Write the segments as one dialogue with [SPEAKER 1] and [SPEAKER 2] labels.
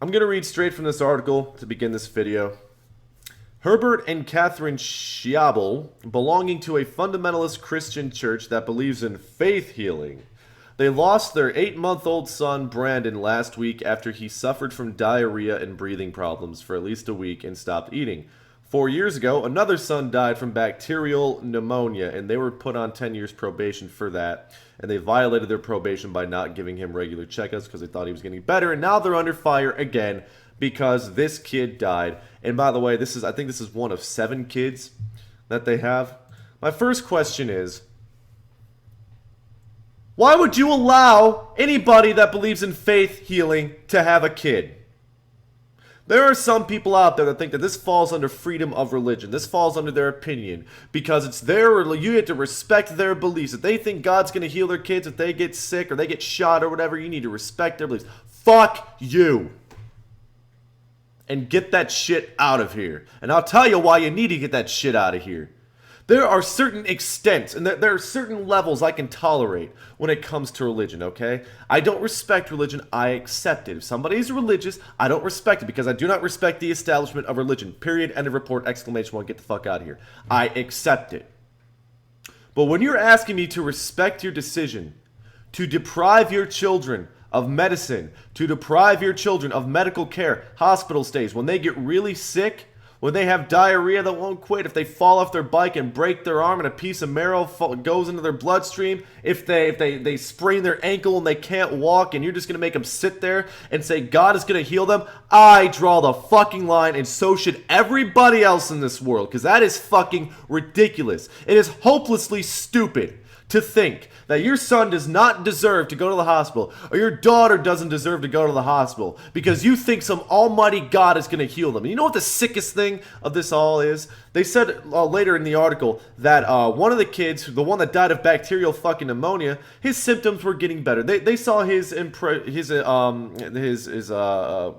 [SPEAKER 1] I'm going to read straight from this article to begin this video. Herbert and Catherine Schiabel, belonging to a fundamentalist Christian church that believes in faith healing. They lost their 8-month-old son, Brandon, last week after he suffered from diarrhea and breathing problems for at least a week and stopped eating. 4 years ago, another son died from bacterial pneumonia, and they were put on 10 years probation for that. And they violated their probation by not giving him regular checkups because they thought he was getting better. And now they're under fire again because this kid died. And by the way, I think this is one of 7 kids that they have. My first question is, why would you allow anybody that believes in faith healing to have a kid? There are some people out there that think that this falls under freedom of religion. This falls under their opinion because it's you have to respect their beliefs. If they think God's going to heal their kids if they get sick or they get shot or whatever, you need to respect their beliefs. Fuck you. And get that shit out of here. And I'll tell you why you need to get that shit out of here. There are certain extents and there are certain levels I can tolerate when it comes to religion, okay? I don't respect religion, I accept it. If somebody is religious, I don't respect it because I do not respect the establishment of religion. Period, end of report, exclamation point, get the fuck out of here. I accept it. But when you're asking me to respect your decision, to deprive your children of medicine, to deprive your children of medical care, hospital stays, when they get really sick, when they have diarrhea that won't quit, if they fall off their bike and break their arm and a piece of marrow goes into their bloodstream, if they sprain their ankle and they can't walk and you're just going to make them sit there and say God is going to heal them, I draw the fucking line, and so should everybody else in this world, because that is fucking ridiculous. It is hopelessly stupid to think that your son does not deserve to go to the hospital or your daughter doesn't deserve to go to the hospital because you think some almighty God is going to heal them. And you know what the sickest thing of this all is? They said later in the article that one of the kids, the one that died of bacterial fucking pneumonia, his symptoms were getting better. They saw his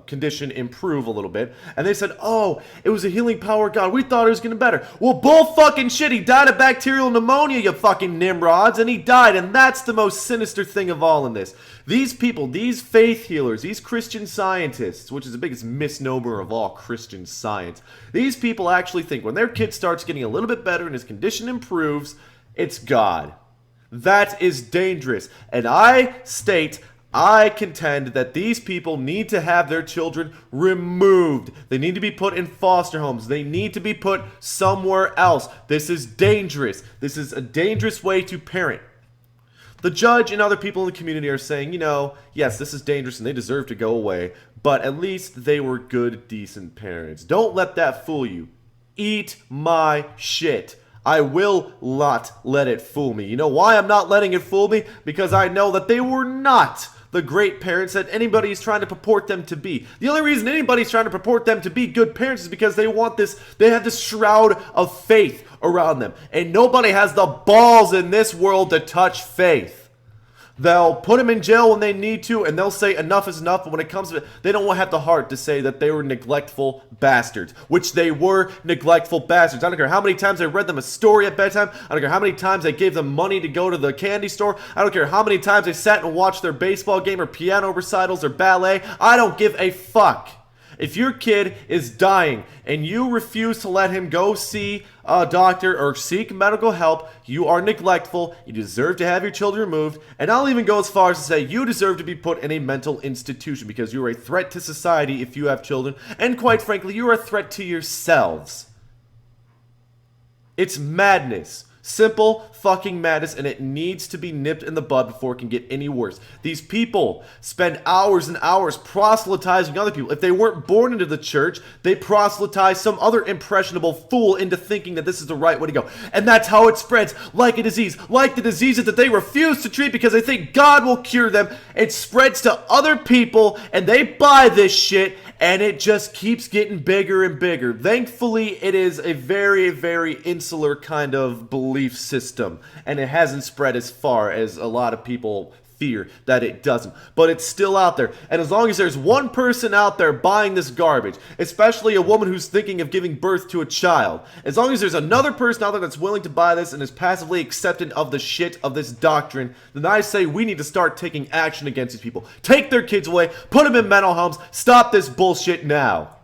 [SPEAKER 1] condition improve a little bit, and they said, "Oh, it was a healing power of God. We thought it was getting better." Well, bull fucking shit. He died of bacterial pneumonia, you fucking nimrods, and he died. And that's the most sinister thing of all in this. These people, these faith healers, these Christian scientists, which is the biggest misnomer of all Christian science, these people actually think when their kid starts getting a little bit better and his condition improves, it's God. That is dangerous. And I contend that these people need to have their children removed. They need to be put in foster homes. They need to be put somewhere else. This is dangerous. This is a dangerous way to parent. The judge and other people in the community are saying, yes, this is dangerous and they deserve to go away, but at least they were good, decent parents. Don't let that fool you. Eat my shit. I will not let it fool me. You know why I'm not letting it fool me? Because I know that they were not the great parents that anybody's trying to purport them to be. The only reason anybody's trying to purport them to be good parents is because they have this shroud of faith around them. And nobody has the balls in this world to touch faith. They'll put them in jail when they need to, and they'll say enough is enough, but when it comes to it, they don't have the heart to say that they were neglectful bastards, which they were neglectful bastards. I don't care how many times I read them a story at bedtime. I don't care how many times I gave them money to go to the candy store. I don't care how many times I sat and watched their baseball game or piano recitals or ballet. I don't give a fuck. If your kid is dying and you refuse to let him go see a doctor or seek medical help, you are neglectful. You deserve to have your children removed. And I'll even go as far as to say you deserve to be put in a mental institution because you are a threat to society if you have children. And quite frankly, you are a threat to yourselves. It's madness. Simple fucking madness, and it needs to be nipped in the bud before it can get any worse. These people spend hours and hours proselytizing other people. If they weren't born into the church, they proselytize some other impressionable fool into thinking that this is the right way to go. And that's how it spreads, like a disease. Like the diseases that they refuse to treat because they think God will cure them. It spreads to other people, and they buy this shit, and it just keeps getting bigger and bigger. Thankfully, it is a very, very insular kind of belief system, and it hasn't spread as far as a lot of people fear that it doesn't. But it's still out there. And as long as there's one person out there buying this garbage, especially a woman who's thinking of giving birth to a child, as long as there's another person out there that's willing to buy this and is passively acceptant of the shit of this doctrine, then I say we need to start taking action against these people. Take their kids away, put them in mental homes, stop this bullshit now.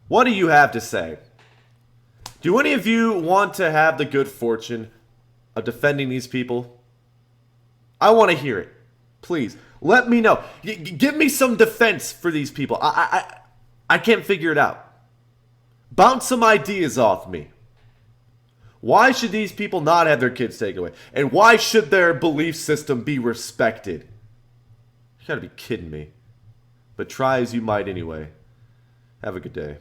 [SPEAKER 1] What do you have to say? Do any of you want to have the good fortune of defending these people? I want to hear it. Please, let me know. Give me some defense for these people. I can't figure it out. Bounce some ideas off me. Why should these people not have their kids taken away? And why should their belief system be respected? You gotta be kidding me. But try as you might anyway. Have a good day.